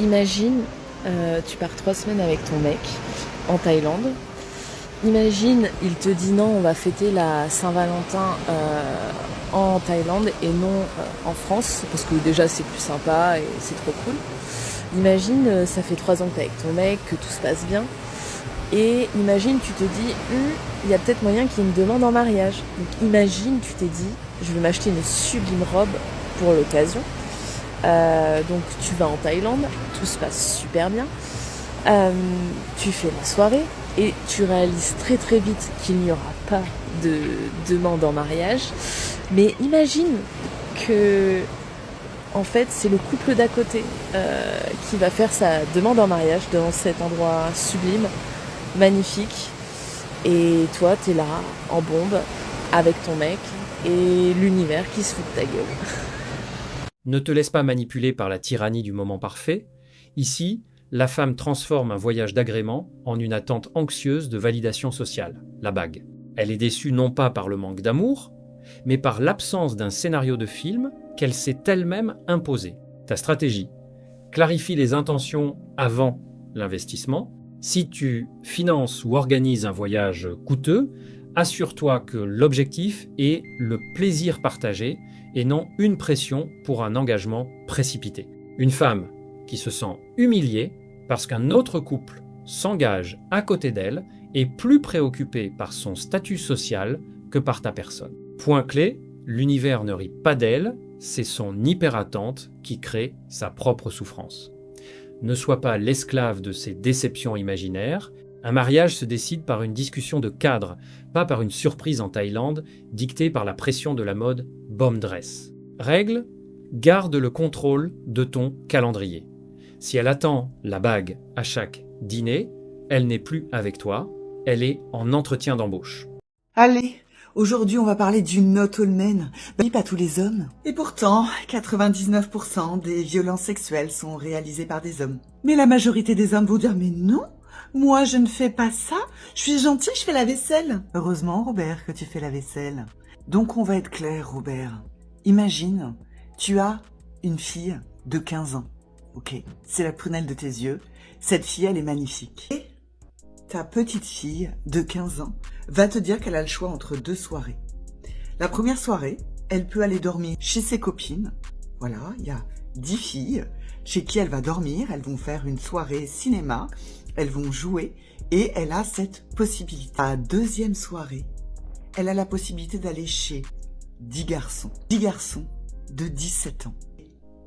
Imagine, tu pars 3 semaines avec ton mec en Thaïlande. Imagine, il te dit non, on va fêter la Saint-Valentin en Thaïlande et non en France, parce que déjà c'est plus sympa et c'est trop cool. Imagine, ça fait 3 ans que t'es avec ton mec, que tout se passe bien. Et imagine, tu te dis, il y a peut-être moyen qu'il y ait une demande en mariage. Donc imagine, tu t'es dit, je vais m'acheter une sublime robe pour l'occasion. Donc tu vas en Thaïlande, tout se passe super bien. Tu fais la soirée et tu réalises très très vite qu'il n'y aura pas de demande en mariage. Mais imagine que en fait c'est le couple d'à côté qui va faire sa demande en mariage dans cet endroit sublime, magnifique. Et toi t'es là en bombe avec ton mec et l'univers qui se fout de ta gueule. Ne te laisse pas manipuler par la tyrannie du moment parfait. Ici, la femme transforme un voyage d'agrément en une attente anxieuse de validation sociale, la bague. Elle est déçue non pas par le manque d'amour, mais par l'absence d'un scénario de film qu'elle s'est elle-même imposé. Ta stratégie: clarifie les intentions avant l'investissement. Si tu finances ou organises un voyage coûteux, assure-toi que l'objectif est le plaisir partagé et non une pression pour un engagement précipité. Une femme qui se sent humiliée parce qu'un autre couple s'engage à côté d'elle est plus préoccupée par son statut social que par ta personne. Point clé, l'univers ne rit pas d'elle, c'est son hyperattente qui crée sa propre souffrance. Ne sois pas l'esclave de ces déceptions imaginaires. Un mariage se décide par une discussion de cadre, pas par une surprise en Thaïlande dictée par la pression de la mode bomb dress. Règle: garde le contrôle de ton calendrier. Si elle attend la bague à chaque dîner, elle n'est plus avec toi, elle est en entretien d'embauche. Allez, aujourd'hui on va parler du not all men. Oui, pas tous les hommes. Et pourtant, 99% des violences sexuelles sont réalisées par des hommes. Mais la majorité des hommes vont dire, mais non, moi je ne fais pas ça, je suis gentil, je fais la vaisselle. Heureusement, Robert, que tu fais la vaisselle. Donc on va être clair, Robert. Imagine, tu as une fille de 15 ans. Ok, c'est la prunelle de tes yeux. Cette fille, elle est magnifique. Et ta petite fille de 15 ans va te dire qu'elle a le choix entre 2 soirées. La première soirée, elle peut aller dormir chez ses copines. Voilà, il y a 10 filles chez qui elle va dormir. Elles vont faire une soirée cinéma. Elles vont jouer et elle a cette possibilité. À la deuxième soirée, elle a la possibilité d'aller chez 10 garçons. 10 garçons de 17 ans.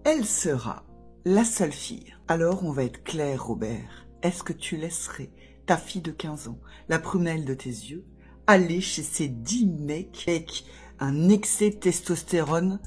Elle sera la seule fille. Alors on va être clair, Robert. Est-ce que tu laisserais ta fille de 15 ans, la prunelle de tes yeux, aller chez ces 10 mecs avec un excès de testostérone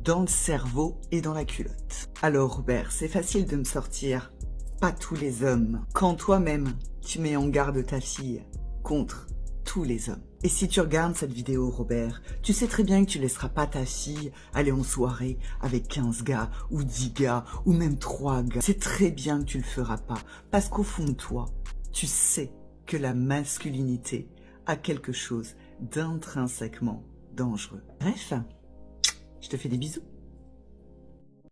dans le cerveau et dans la culotte? Alors Robert, c'est facile de me sortir pas tous les hommes, quand toi-même tu mets en garde ta fille contre tous les hommes. Et si tu regardes cette vidéo, Robert, tu sais très bien que tu laisseras pas ta fille aller en soirée avec 15 gars, ou 10 gars, ou même 3 gars. C'est très bien que tu le feras pas, parce qu'au fond de toi, tu sais que la masculinité a quelque chose d'intrinsèquement dangereux. Bref, je te fais des bisous.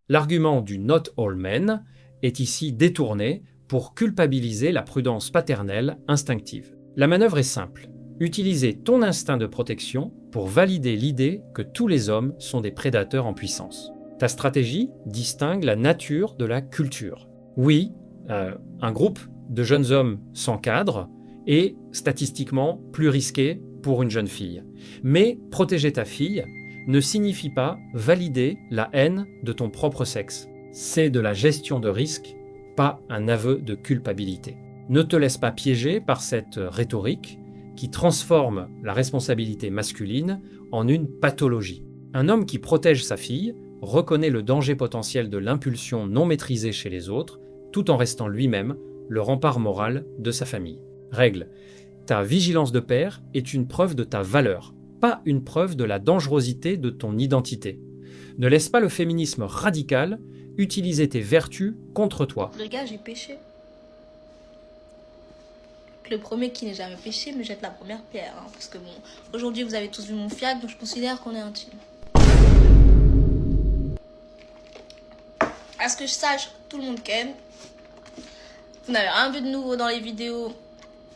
L'argument du not all men est ici détourné pour culpabiliser la prudence paternelle instinctive. La manœuvre est simple: utiliser ton instinct de protection pour valider l'idée que tous les hommes sont des prédateurs en puissance. Ta stratégie distingue la nature de la culture. Oui, un groupe de jeunes hommes sans cadre est statistiquement plus risqué pour une jeune fille. Mais protéger ta fille ne signifie pas valider la haine de ton propre sexe. C'est de la gestion de risque, pas un aveu de culpabilité. Ne te laisse pas piéger par cette rhétorique qui transforme la responsabilité masculine en une pathologie. Un homme qui protège sa fille reconnaît le danger potentiel de l'impulsion non maîtrisée chez les autres, tout en restant lui-même le rempart moral de sa famille. Règle: ta vigilance de père est une preuve de ta valeur, pas une preuve de la dangerosité de ton identité. Ne laisse pas le féminisme radical utiliser tes vertus contre toi. Les gars, j'ai péché. Le premier qui n'est jamais péché me jette la première pierre. Hein, parce que bon, aujourd'hui vous avez tous vu mon fiac, donc je considère qu'on est intime. À ce que je sache, tout le monde ken. Vous n'avez rien vu de nouveau dans les vidéos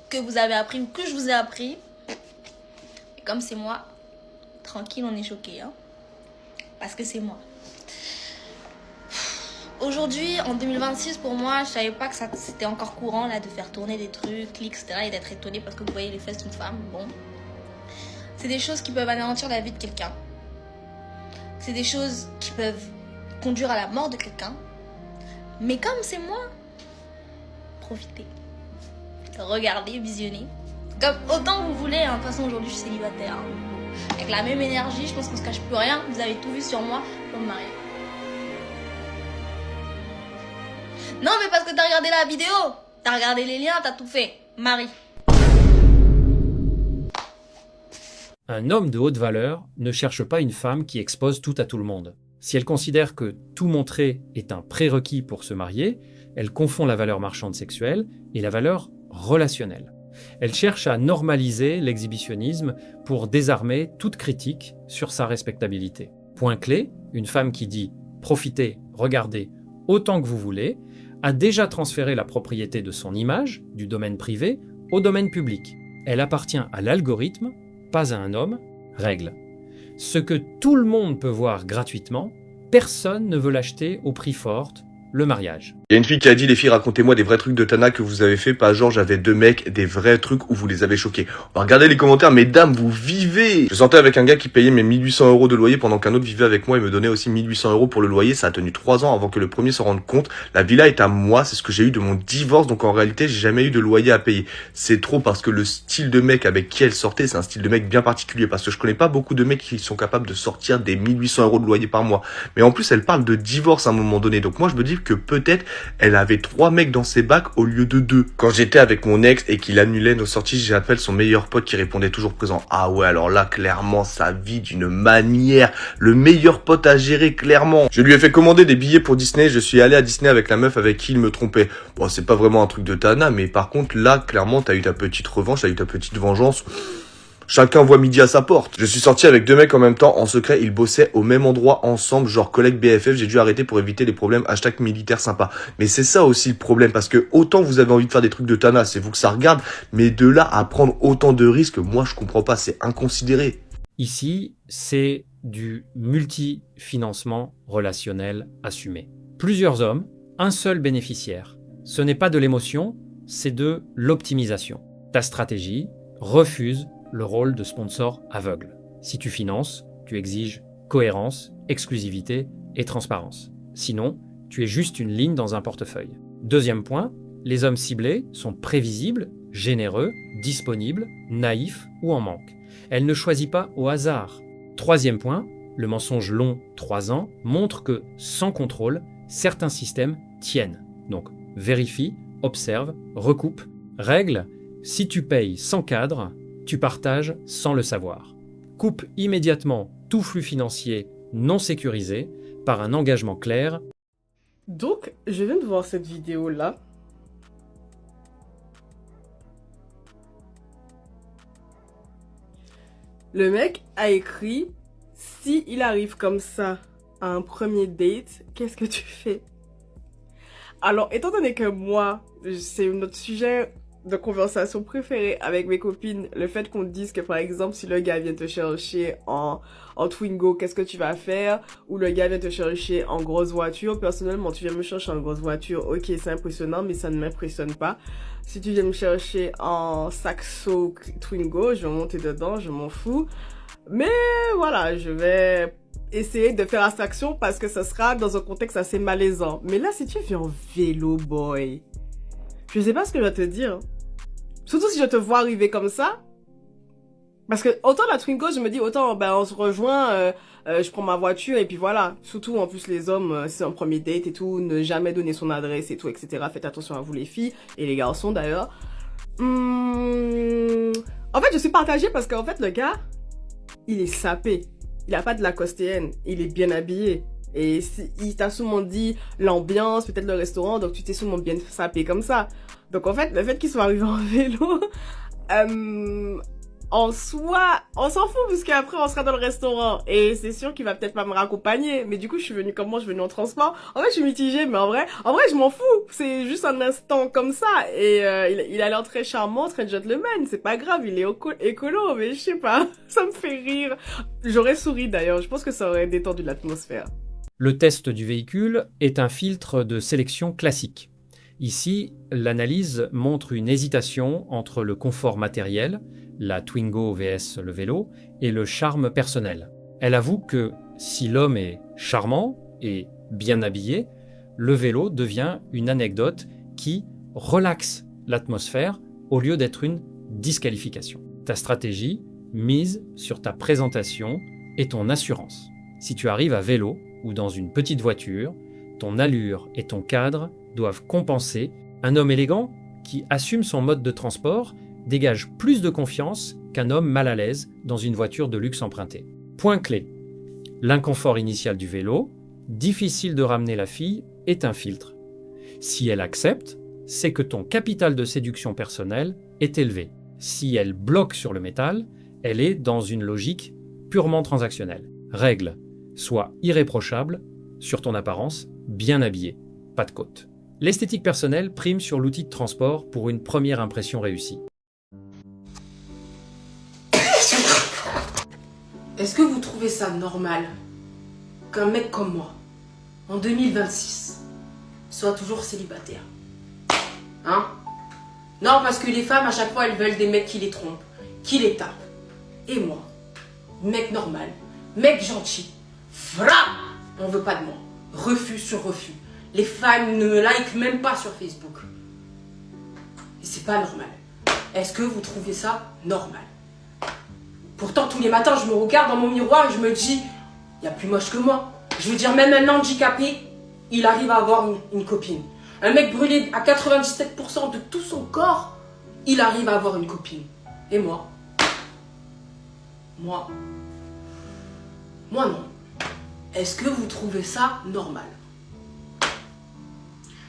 que vous avez appris ou que je vous ai appris. Et comme c'est moi, tranquille, on est choqués. Hein, parce que c'est moi. Aujourd'hui, en 2026, pour moi, je savais pas que c'était encore courant là de faire tourner des trucs, clics, etc. et d'être étonné parce que vous voyez les fesses d'une femme. Bon. C'est des choses qui peuvent anéantir la vie de quelqu'un. C'est des choses qui peuvent conduire à la mort de quelqu'un. Mais comme c'est moi, profitez. Regardez, visionnez. Comme autant vous voulez, hein. De toute façon, aujourd'hui, je suis célibataire. Hein. Avec la même énergie, je pense qu'on se cache plus rien. Vous avez tout vu sur moi, je peux me marier. Non, mais parce que t'as regardé la vidéo, t'as regardé les liens, t'as tout fait. Marie. Un homme de haute valeur ne cherche pas une femme qui expose tout à tout le monde. Si elle considère que tout montrer est un prérequis pour se marier, elle confond la valeur marchande sexuelle et la valeur relationnelle. Elle cherche à normaliser l'exhibitionnisme pour désarmer toute critique sur sa respectabilité. Point clé, une femme qui dit « profitez, regardez, autant que vous voulez », a déjà transféré la propriété de son image, du domaine privé, au domaine public. Elle appartient à l'algorithme, pas à un homme. Règle. Ce que tout le monde peut voir gratuitement, personne ne veut l'acheter au prix fort, le mariage. Il y a une fille qui a dit, les filles, racontez-moi des vrais trucs de Tana que vous avez fait, pas genre j'avais 2 mecs, des vrais trucs où vous les avez choqués. On va regarder les commentaires, mesdames, vous vivez. Je sortais avec un gars qui payait mes 1800 € de loyer pendant qu'un autre vivait avec moi et me donnait aussi 1800 € pour le loyer. Ça a tenu 3 ans avant que le premier se rende compte. La villa est à moi, c'est ce que j'ai eu de mon divorce, donc en réalité j'ai jamais eu de loyer à payer. C'est trop parce que le style de mec avec qui elle sortait, c'est un style de mec bien particulier, parce que je connais pas beaucoup de mecs qui sont capables de sortir des 1800 € de loyer par mois. Mais en plus elle parle de divorce à un moment donné, donc moi je me dis que peut-être elle avait 3 mecs dans ses bacs au lieu de 2. Quand j'étais avec mon ex et qu'il annulait nos sorties, j'appelle son meilleur pote qui répondait toujours présent. Ah ouais, alors là, clairement, ça vit d'une manière. Le meilleur pote à gérer, clairement. Je lui ai fait commander des billets pour Disney. Je suis allé à Disney avec la meuf avec qui il me trompait. Bon, c'est pas vraiment un truc de Tana, mais par contre, là, clairement, t'as eu ta petite revanche, t'as eu ta petite vengeance. Chacun voit midi à sa porte. Je suis sorti avec 2 mecs en même temps, en secret, ils bossaient au même endroit ensemble, genre collègues BFF, j'ai dû arrêter pour éviter les problèmes, #militaire sympa. Mais c'est ça aussi le problème, parce que autant vous avez envie de faire des trucs de Tana, c'est vous que ça regarde, mais de là à prendre autant de risques, moi je comprends pas, c'est inconsidéré. Ici, c'est du multifinancement relationnel assumé. Plusieurs hommes, un seul bénéficiaire. Ce n'est pas de l'émotion, c'est de l'optimisation. Ta stratégie refuse le rôle de sponsor aveugle. Si tu finances, tu exiges cohérence, exclusivité et transparence. Sinon, tu es juste une ligne dans un portefeuille. Deuxième point, les hommes ciblés sont prévisibles, généreux, disponibles, naïfs ou en manque. Elle ne choisit pas au hasard. Troisième point, le mensonge long 3 ans montre que, sans contrôle, certains systèmes tiennent. Donc, vérifie, observe, recoupe. Règle, si tu payes sans cadre, tu partages sans le savoir. Coupe immédiatement tout flux financier non sécurisé par un engagement clair. Donc, je viens de voir cette vidéo-là. Le mec a écrit « Si il arrive comme ça à un premier date, qu'est-ce que tu fais ?» Alors, étant donné que moi, c'est notre sujet de conversation préférée avec mes copines, le fait qu'on dise que par exemple si le gars vient te chercher en Twingo, qu'est-ce que tu vas faire, ou le gars vient te chercher en grosse voiture, personnellement tu viens me chercher en grosse voiture, ok c'est impressionnant mais ça ne m'impressionne pas. Si tu viens me chercher en Saxo Twingo, je vais monter dedans, je m'en fous, mais voilà, je vais essayer de faire abstraction parce que ça sera dans un contexte assez malaisant. Mais là si tu viens en vélo boy, je sais pas ce que je vais te dire. Surtout si je te vois arriver comme ça. Parce que autant la Twingo, je me dis autant ben on se rejoint, je prends ma voiture et puis voilà. Surtout en plus les hommes, c'est un premier date et tout, ne jamais donner son adresse et tout, etc. Faites attention à vous les filles et les garçons d'ailleurs. En fait je suis partagée parce qu'en fait le gars, il est sapé. Il a pas de lacostéenne, il est bien habillé. Et il t'a sûrement dit l'ambiance, peut-être le restaurant, donc tu t'es sûrement bien sapé comme ça. Donc en fait, le fait qu'il soit arrivé en vélo, en soi, on s'en fout parce qu'après on sera dans le restaurant et c'est sûr qu'il va peut-être pas me raccompagner. Mais du coup, je suis venue comment? Je suis venue en transport. En vrai, je suis mitigée, mais en vrai, je m'en fous. C'est juste un instant comme ça et il a l'air très charmant, très gentleman. C'est pas grave, il est écolo, mais je sais pas, ça me fait rire. J'aurais souri d'ailleurs. Je pense que ça aurait détendu l'atmosphère. Le test du véhicule est un filtre de sélection classique. Ici, l'analyse montre une hésitation entre le confort matériel, la Twingo vs le vélo, et le charme personnel. Elle avoue que si l'homme est charmant et bien habillé, le vélo devient une anecdote qui relaxe l'atmosphère au lieu d'être une disqualification. Ta stratégie mise sur ta présentation et ton assurance. Si tu arrives à vélo ou dans une petite voiture, ton allure et ton cadre doivent compenser. Un homme élégant qui assume son mode de transport dégage plus de confiance qu'un homme mal à l'aise dans une voiture de luxe empruntée. Point clé. L'inconfort initial du vélo, difficile de ramener la fille, est un filtre. Si elle accepte, c'est que ton capital de séduction personnelle est élevé. Si elle bloque sur le métal, elle est dans une logique purement transactionnelle. Règle, sois irréprochable sur ton apparence, bien habillé, pas de côte. L'esthétique personnelle prime sur l'outil de transport pour une première impression réussie. Est-ce que vous trouvez ça normal qu'un mec comme moi, en 2026, soit toujours célibataire? Hein? Non, parce que les femmes, à chaque fois, elles veulent des mecs qui les trompent, qui les tapent. Et moi, mec normal, mec gentil, frappe, on veut pas de moi. Refus sur refus. Les femmes ne me likent même pas sur Facebook. Et c'est pas normal. Est-ce que vous trouvez ça normal? Pourtant, tous les matins, je me regarde dans mon miroir et je me dis, il y a plus moche que moi. Je veux dire, même un handicapé, il arrive à avoir une copine. Un mec brûlé à 97% de tout son corps, il arrive à avoir une copine. Et moi? Moi non. Est-ce que vous trouvez ça normal?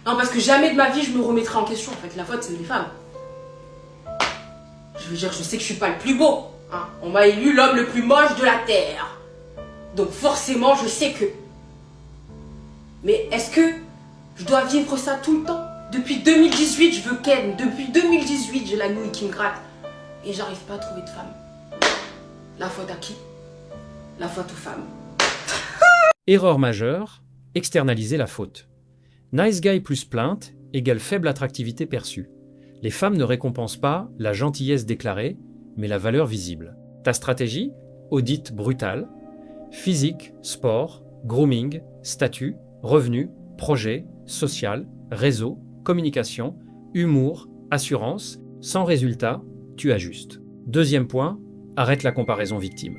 Non, parce que jamais de ma vie je me remettrai en question. En fait, la faute, c'est les femmes. Je veux dire, je sais que je suis pas le plus beau. Hein. On m'a élu l'homme le plus moche de la Terre. Donc forcément, je sais que... Mais est-ce que je dois vivre ça tout le temps? Depuis 2018, je veux ken. Depuis 2018, j'ai la nouille qui me gratte. Et j'arrive pas à trouver de femme. La faute à qui? La faute aux femmes. Erreur majeure, externaliser la faute. Nice guy plus plainte égale faible attractivité perçue. Les femmes ne récompensent pas la gentillesse déclarée, mais la valeur visible. Ta stratégie? Audit brutal. Physique, sport, grooming, statut, revenus, projet, social, réseau, communication, humour, assurance. Sans résultat, tu ajustes. Deuxième point, arrête la comparaison victime.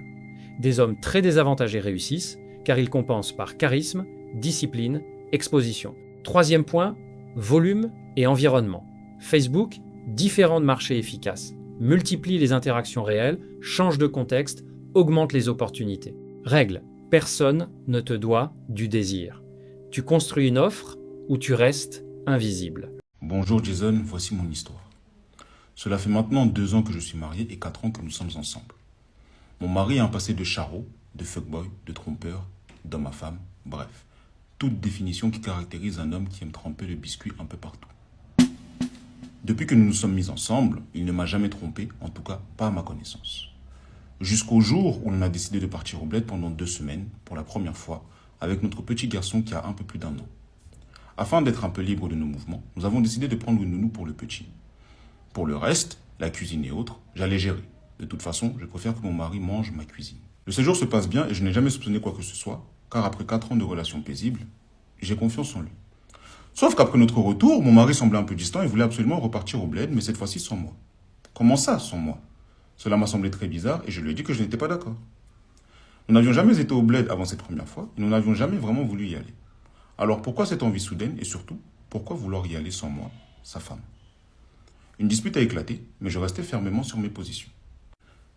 Des hommes très désavantagés réussissent car ils compensent par charisme, discipline, exposition. Troisième point, volume et environnement. Facebook, différents de marchés efficaces. Multiplie les interactions réelles, change de contexte, augmente les opportunités. Règle, personne ne te doit du désir. Tu construis une offre ou tu restes invisible. Bonjour Jason, voici mon histoire. Cela fait maintenant 2 ans que je suis marié et 4 ans que nous sommes ensemble. Mon mari a un passé de charreau, de fuckboy, de trompeur, d'homme à femme, bref. Toute définition qui caractérise un homme qui aime tremper le biscuit un peu partout. Depuis que nous nous sommes mis ensemble, il ne m'a jamais trompé, en tout cas pas à ma connaissance. Jusqu'au jour où on a décidé de partir au bled pendant 2 semaines, pour la première fois, avec notre petit garçon qui a un peu plus d'1 an. Afin d'être un peu libre de nos mouvements, nous avons décidé de prendre une nounou pour le petit. Pour le reste, la cuisine et autres, j'allais gérer. De toute façon, je préfère que mon mari mange ma cuisine. Le séjour se passe bien et je n'ai jamais soupçonné quoi que ce soit, car après 4 ans de relations paisibles, j'ai confiance en lui. Sauf qu'après notre retour, mon mari semblait un peu distant et voulait absolument repartir au bled, mais cette fois-ci sans moi. Comment ça, sans moi? Cela m'a semblé très bizarre et je lui ai dit que je n'étais pas d'accord. Nous n'avions jamais été au bled avant cette première fois et nous n'avions jamais vraiment voulu y aller. Alors pourquoi cette envie soudaine et surtout, pourquoi vouloir y aller sans moi, sa femme? Une dispute a éclaté, mais je restais fermement sur mes positions.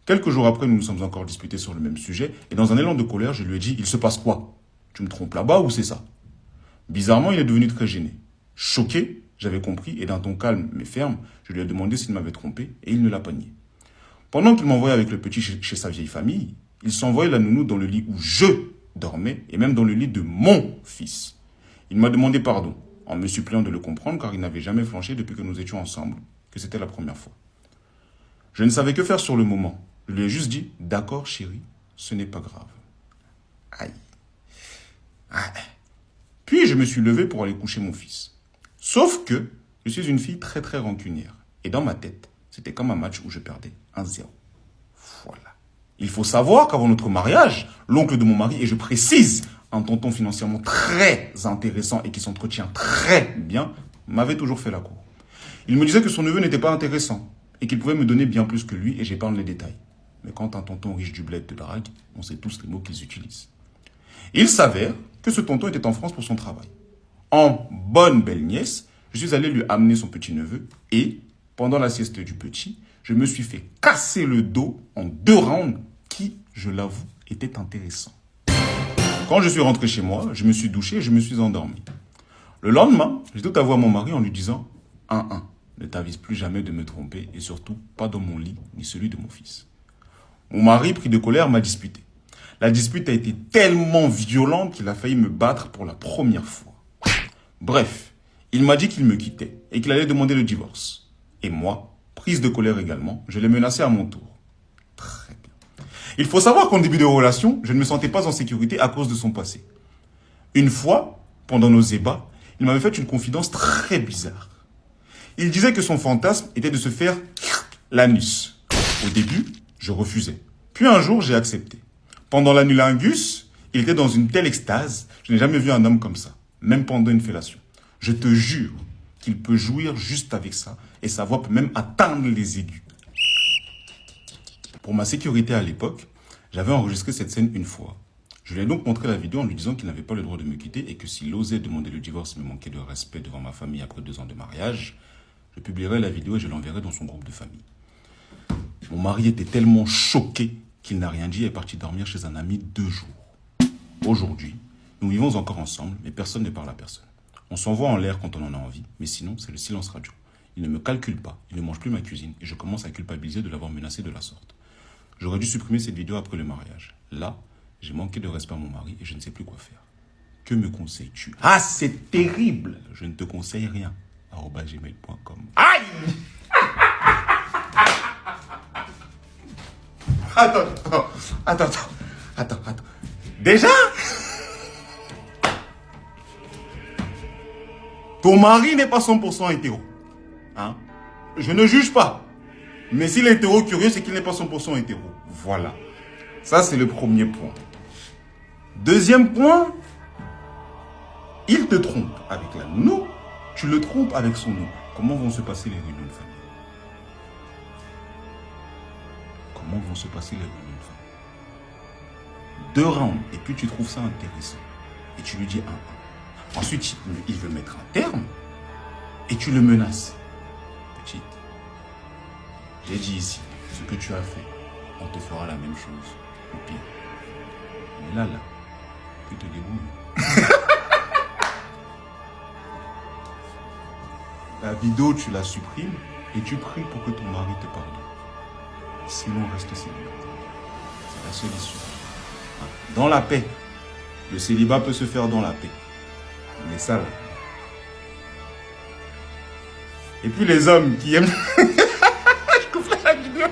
Quelques jours après, nous nous sommes encore disputés sur le même sujet et dans un élan de colère, je lui ai dit « Il se passe quoi? Tu me trompes là-bas ou c'est ça ?» Bizarrement, il est devenu très gêné. Choqué, j'avais compris et d'un ton calme mais ferme, je lui ai demandé s'il m'avait trompé et il ne l'a pas nié. Pendant qu'il m'envoyait avec le petit chez sa vieille famille, il s'envoyait la nounou dans le lit où je dormais et même dans le lit de mon fils. Il m'a demandé pardon, en me suppliant de le comprendre car il n'avait jamais flanché depuis que nous étions ensemble, que c'était la première fois. Je ne savais que faire sur le moment. Je lui ai juste dit « D'accord chérie, ce n'est pas grave. » Aïe. Aïe. Puis je me suis levé pour aller coucher mon fils. Sauf que je suis une fille très très rancunière. Et dans ma tête, c'était comme un match où je perdais 1-0. Voilà. Il faut savoir qu'avant notre mariage, l'oncle de mon mari, et je précise, un tonton financièrement très intéressant et qui s'entretient très bien, m'avait toujours fait la cour. Il me disait que son neveu n'était pas intéressant et qu'il pouvait me donner bien plus que lui et j'épargne les détails. Mais quand un tonton riche du bled te drague, on sait tous les mots qu'ils utilisent. Il s'avère que ce tonton était en France pour son travail. En bonne belle nièce, je suis allé lui amener son petit-neveu et, pendant la sieste du petit, je me suis fait casser le dos en 2 rounds qui, je l'avoue, étaient intéressants. Quand je suis rentré chez moi, je me suis douché et je me suis endormi. Le lendemain, j'ai tout avoué à mon mari en lui disant « 1-1, ne t'avise plus jamais de me tromper et surtout pas dans mon lit ni celui de mon fils. » Mon mari, pris de colère, m'a disputé. La dispute a été tellement violente qu'il a failli me battre pour la première fois. Bref, il m'a dit qu'il me quittait et qu'il allait demander le divorce. Et moi, prise de colère également, je l'ai menacé à mon tour. Très bien. Il faut savoir qu'en début de relation, je ne me sentais pas en sécurité à cause de son passé. Une fois, pendant nos ébats, il m'avait fait une confidence très bizarre. Il disait que son fantasme était de se faire l'anus. Au début, je refusais. Puis un jour, j'ai accepté. Pendant l'anulingus, il était dans une telle extase, je n'ai jamais vu un homme comme ça, même pendant une fellation. Je te jure qu'il peut jouir juste avec ça et sa voix peut même atteindre les aigus. Pour ma sécurité à l'époque, j'avais enregistré cette scène une fois. Je lui ai donc montré la vidéo en lui disant qu'il n'avait pas le droit de me quitter et que s'il osait demander le divorce et me manquer de respect devant ma famille après 2 ans de mariage, je publierai la vidéo et je l'enverrai dans son groupe de famille. Mon mari était tellement choqué qu'il n'a rien dit et est parti dormir chez un ami 2 jours. Aujourd'hui, nous vivons encore ensemble, mais personne ne parle à personne. On s'envoie en l'air quand on en a envie, mais sinon, c'est le silence radio. Il ne me calcule pas, il ne mange plus ma cuisine et je commence à culpabiliser de l'avoir menacé de la sorte. J'aurais dû supprimer cette vidéo après le mariage. Là, j'ai manqué de respect à mon mari et je ne sais plus quoi faire. Que me conseilles-tu? Ah, c'est terrible! Je ne te conseille rien. @gmail.com. Aïe! Attends. Déjà? Ton mari n'est pas 100% hétéro. Hein? Je ne juge pas. Mais s'il est hétéro curieux, c'est qu'il n'est pas 100% hétéro. Voilà. Ça, c'est le premier point. Deuxième point, il te trompe avec la nounou, tu le trompes avec son oncle. Comment vont se passer les réunions de famille? Comment vont se passer les réunions de famille? 2 rounds, et puis tu trouves ça intéressant. Et tu lui dis 1-1. Ensuite, il veut mettre un terme, et tu le menaces. Petite, j'ai dit ici, ce que tu as fait, on te fera la même chose, ou pire. Mais là, tu te débrouilles. La vidéo, tu la supprimes, et tu pries pour que ton mari te pardonne. Sinon, reste célibataire. C'est la seule issue. Dans la paix. Le célibat peut se faire dans la paix. Mais ça, là. Et puis les hommes qui aiment... Je coupe la vidéo.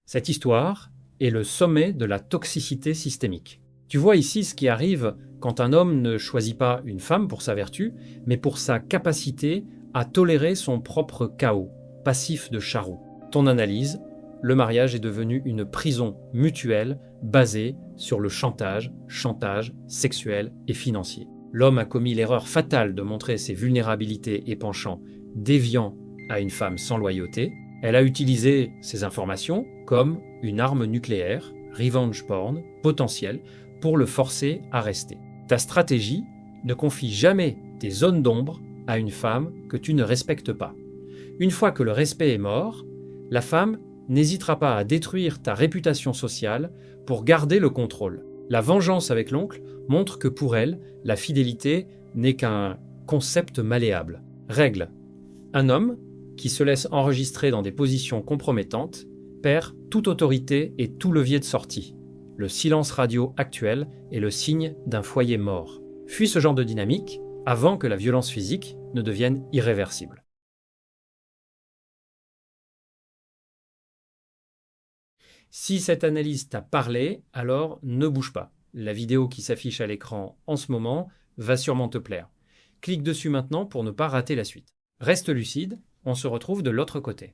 Cette histoire est le sommet de la toxicité systémique. Tu vois ici ce qui arrive quand un homme ne choisit pas une femme pour sa vertu, mais pour sa capacité à tolérer son propre chaos, passif de charrot. Ton analyse, le mariage est devenu une prison mutuelle basée sur le chantage sexuel et financier. L'homme a commis l'erreur fatale de montrer ses vulnérabilités et penchants déviants à une femme sans loyauté. Elle a utilisé ces informations comme une arme nucléaire, revenge porn, potentielle, pour le forcer à rester. Ta stratégie, ne confie jamais tes zones d'ombre à une femme que tu ne respectes pas. Une fois que le respect est mort, la femme n'hésitera pas à détruire ta réputation sociale pour garder le contrôle. La vengeance avec l'oncle montre que pour elle, la fidélité n'est qu'un concept malléable. Règle: un homme qui se laisse enregistrer dans des positions compromettantes perd toute autorité et tout levier de sortie. Le silence radio actuel est le signe d'un foyer mort. Fuis ce genre de dynamique avant que la violence physique ne devienne irréversible. Si cette analyse t'a parlé, alors ne bouge pas. La vidéo qui s'affiche à l'écran en ce moment va sûrement te plaire. Clique dessus maintenant pour ne pas rater la suite. Reste lucide, on se retrouve de l'autre côté.